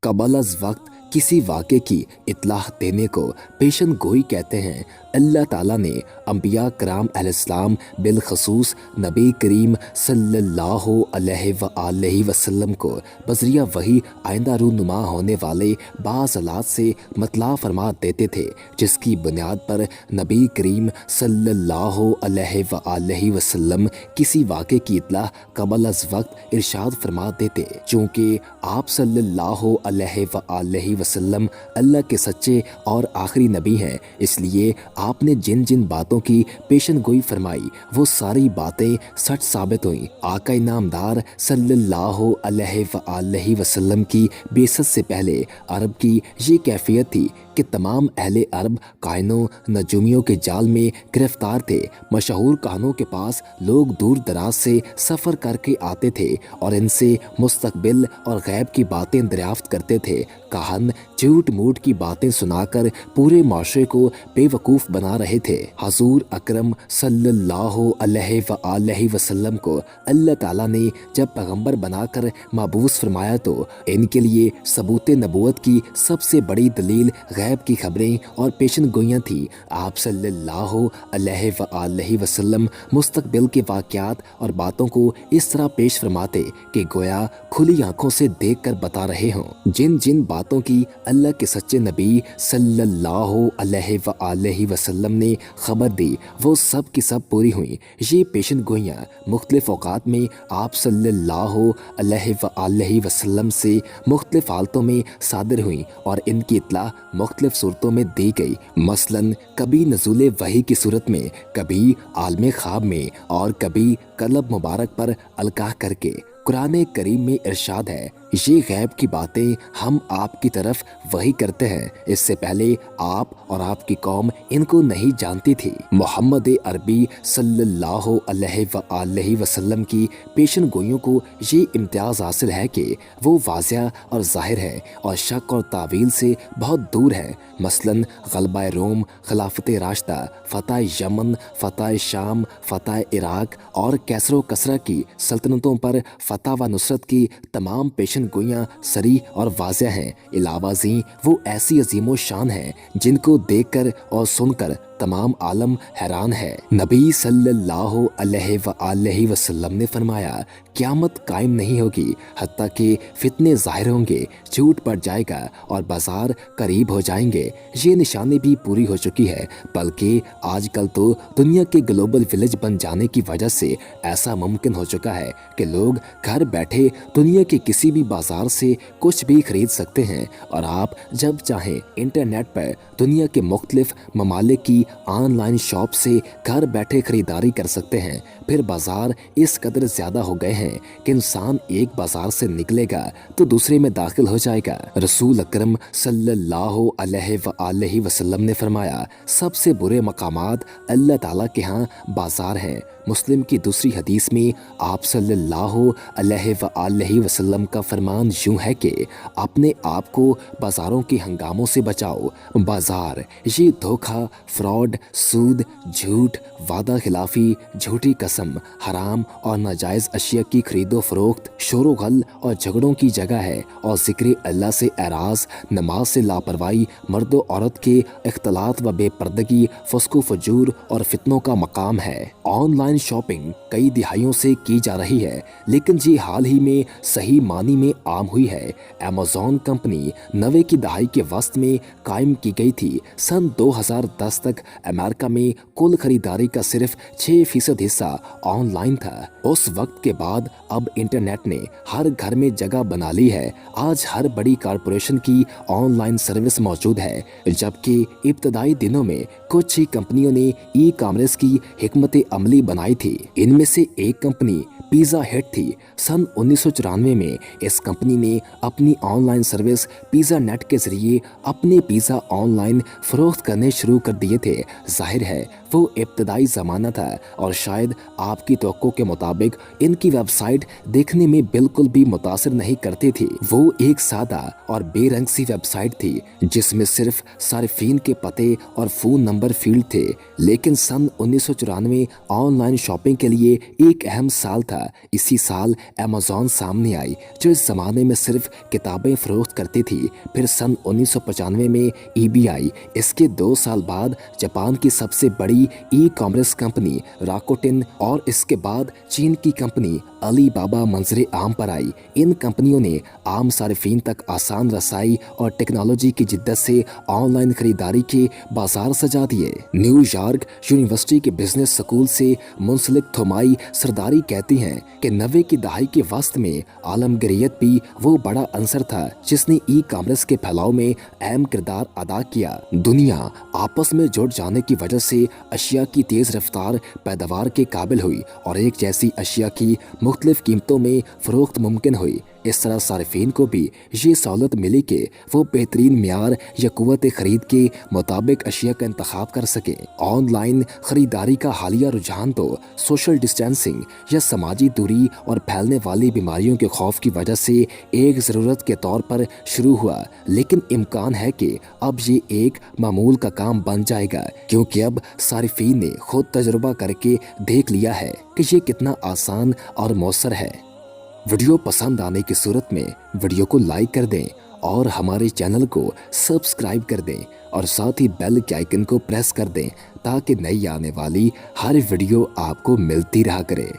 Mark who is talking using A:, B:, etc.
A: कबल अज़ वक्त किसी वाक़े की इत्लाह देने को पेशन गोई कहते हैं। अल्लाह ताला ने अंबिया कराम अलैहिस्सलाम बिलखसूस नबी करीम सल्लल्लाहु अलैहि वसल्लम को बज़रिया वही आइंदा रूनुमा होने वाले बाज़ हालात से मतला फरमा देते थे, जिसकी बुनियाद पर नबी करीम सल्लल्लाहु अलैहि वसल्लम किसी वाक़े की इत्लाह कबल अज़ वक्त इरशाद फरमा देते। चूँकि आप सल्लल्लाहु अलैहि वसल्लम अल्लाह के सच्चे और आखिरी नबी हैं, इसलिए आपने जिन जिन बातों की पेशन गोई फरमाई वो सारी बातें सच साबित हुई। आका नामदार सल्लल्लाहु अलैहि वसल्लम की बेसत से पहले अरब की ये कैफियत थी कि तमाम अहले अरब कायनों नजूमियों के जाल में गिरफ्तार थे। मशहूर कहानों के पास लोग दूर दराज से सफ़र करके आते थे और इनसे मुस्तकबिल और गैब की बातें दरियाफ्त करते थे। कहान झूठ मूठ की बातें सुनाकर पूरे माशरे को बेवकूफ़ बना रहे थे। हजूर अकरम सल्लल्लाहु अलैहि वसल्लम को अल्लाह ताला ने जब पैगंबर बनाकर मबूस फरमाया तो इनके लिए सबूत नबूवत की सबसे बड़ी दलील गैब की खबरें और पेशन गोइयाँ थी। आप सल्लल्लाहु अलैहि वसल्लम मुस्तकबिल के वाक़यात और बातों को इस तरह पेश फरमाते कि गोया खुली आंखों से देख कर बता रहे हों। जिन जिन बातों की अल्लाह के सच्चे नबी सल्लल्लाहु अलैहि वसल्लम ने खबर दी वो सब की सब पूरी हुई। ये पेशन गोइयाँ मुख्तलिफ औकात में आप सल्लल्लाहु अलैहि वसल्लम से मुख्तलिफ हालतों में सादिर हुई और इनकी इत्ला मुख्तलिफ सूरतों में दी गई। मसलन कभी नज़ुले वही की सूरत में, कभी आलम ख्वाब में और कभी कलब मुबारक पर अलकाह करके। कुरान करीम में इरशाद है, ये गैब की बातें हम आपकी तरफ वही करते हैं, इससे पहले आप और आपकी कौम इनको नहीं जानती थी। मोहम्मद अरबी सल्लल्लाहु अलैहि वसल्लम की पेशन गोइयों को ये इम्तियाज़ हासिल है कि वो वाज़िया और ज़ाहिर है और शक और तावील से बहुत दूर है। मसलन गलबा रोम, खिलाफत राशिदा, फ़तह यमन, फ़तह शाम, फ़तह इराक और कैसरो कसरा की सल्तनतों पर फ़तह व नुसरत की तमाम पेशन गोइयाँ सरी और वाज़िया हैं। इलावा ज़ी वो ऐसी अजीमो शान हैं जिनको देखकर और सुनकर तमाम आलम हैरान है। नबी सल्लल्लाहु अलैहि वसल्लम ने फरमाया, क़यामत कायम नहीं होगी हत्ता कि फितने ज़ाहिर होंगे, झूठ बढ़ जाएगा और बाजार करीब हो जाएंगे। ये निशानी भी पूरी हो चुकी है, बल्कि आजकल तो दुनिया के ग्लोबल विलेज बन जाने की वजह से ऐसा मुमकिन हो चुका है कि लोग घर बैठे दुनिया के किसी भी बाजार से कुछ भी खरीद सकते हैं और आप जब चाहें इंटरनेट पर दुनिया के मुख्तलिफ ममालिक की ऑनलाइन शॉप से घर बैठे खरीदारी कर सकते हैं। फिर बाजार इस कदर ज़्यादा हो गए हैं कि इंसान एक बाजार से निकलेगा तो दूसरे में दाखिल हो जाएगा। रसूल अकरम सल्लल्लाहु अलैहि वसल्लम ने फरमाया, सबसे बुरे मकामात अल्लाह ताला के यहाँ बाजार हैं। मुस्लिम की दूसरी हदीस में आप सल्लल्लाहु अलैहि वसल्लम का फरमान यूं है कि अपने आप को बाजारों के हंगामों से बचाओ। बाजार ये धोखा, फ्रॉड, सूद, झूठ, वादा खिलाफी, झूठी कसम, हराम और नाजायज़ अशिया की खरीदो फरोख्त, शोरो गल और झगड़ों की जगह है और ज़िक्र अल्लाह से एराज़, नमाज से लापरवाही, मर्द और औरत के इख्तलात व बेपर्दगी, फस्को फजूर और फितनों का मकाम है। ऑनलाइन शॉपिंग कई दिहाइयों से की जा रही है, लेकिन ये हाल ही में सही मानी में आम हुई है। अमेज़न कंपनी 90 की दहाई के वस्त में कायम की गई थी। सन 2010 तक अमेरिका में कुल खरीदारी का सिर्फ 6% हिस्सा ऑनलाइन था। उस वक्त के बाद अब इंटरनेट ने हर घर में जगह बना ली है। आज हर बड़ी कारपोरेशन की ऑनलाइन सर्विस मौजूद है, जबकि इब्तदाई दिनों में कुछ ही कंपनियों ने ई कॉमर्स की हिकमत अमली बनाई थी। इनमें से एक कंपनी पिज़्ज़ा हट थी। सन 1994 में इस कंपनी ने अपनी ऑनलाइन सर्विस पिज़्ज़ा नेट के जरिए अपने पिज़्ज़ा ऑनलाइन फरोख्त करने शुरू कर दिए थे। जाहिर है वो इब्तदाई ज़माना था और शायद आपकी तवक्को के मुताबिक इनकी वेबसाइट देखने में बिल्कुल भी मुतासिर नहीं करती थी। वो एक सादा और बेरंग सी वेबसाइट थी जिसमें सिर्फ सारिफीन के पते और फ़ोन नंबर फील्ड थे। लेकिन सन 1994 ऑनलाइन ऑनलाइन शॉपिंग के लिए एक अहम साल था। इसी साल अमेज़न सामने आई, जो इस ज़माने में सिर्फ किताबें फरोख्त करती थी। फिर सन 1995 में ईबे आई। इसके 2 साल बाद जापान की सबसे बड़ी ई कॉमर्स कंपनी राकोटेन और इसके बाद चीन की कंपनी अली बाबा मंजरे आम पर आई। इन कंपनियों ने आम सार्फिन तक आसान रसाई और टेक्नोलॉजी की जिद्दत से ऑनलाइन खरीदारी के बाजार सजा दिए। न्यूयॉर्क यूनिवर्सिटी के बिजनेस स्कूल से मुंसलिक थोमाई सरदारी कहती हैं कि 90 की दहाई के वस्त में आलमगीरियत भी वो बड़ा अंसर था जिसने ई कॉमर्स के फैलाव में अहम किरदार अदा किया। दुनिया आपस में जुड़ जाने की वजह से अशिया की तेज रफ्तार पैदावार के काबिल हुई और एक जैसी अशिया की मुख्तलिफ कीमतों में फरोख्त मुमकिन हुई। इस तरह सार्फिन को भी ये सहूलत मिली कि वो बेहतरीन म्यार या कुव्वत खरीद के मुताबिक अशिया का इंतखाब कर सके। ऑनलाइन खरीदारी का हालिया रुझान तो सोशल डिस्टेंसिंग या समाजी दूरी और फैलने वाली बीमारियों के खौफ की वजह से एक ज़रूरत के तौर पर शुरू हुआ, लेकिन इम्कान है कि अब ये एक मामूल का काम बन जाएगा, क्योंकि अब सार्फिन ने खुद तजुर्बा करके देख लिया है कि ये कितना आसान और मौसर है। वीडियो पसंद आने की सूरत में वीडियो को लाइक कर दें और हमारे चैनल को सब्सक्राइब कर दें और साथ ही बेल के आइकन को प्रेस कर दें ताकि नई आने वाली हर वीडियो आपको मिलती रहा करे।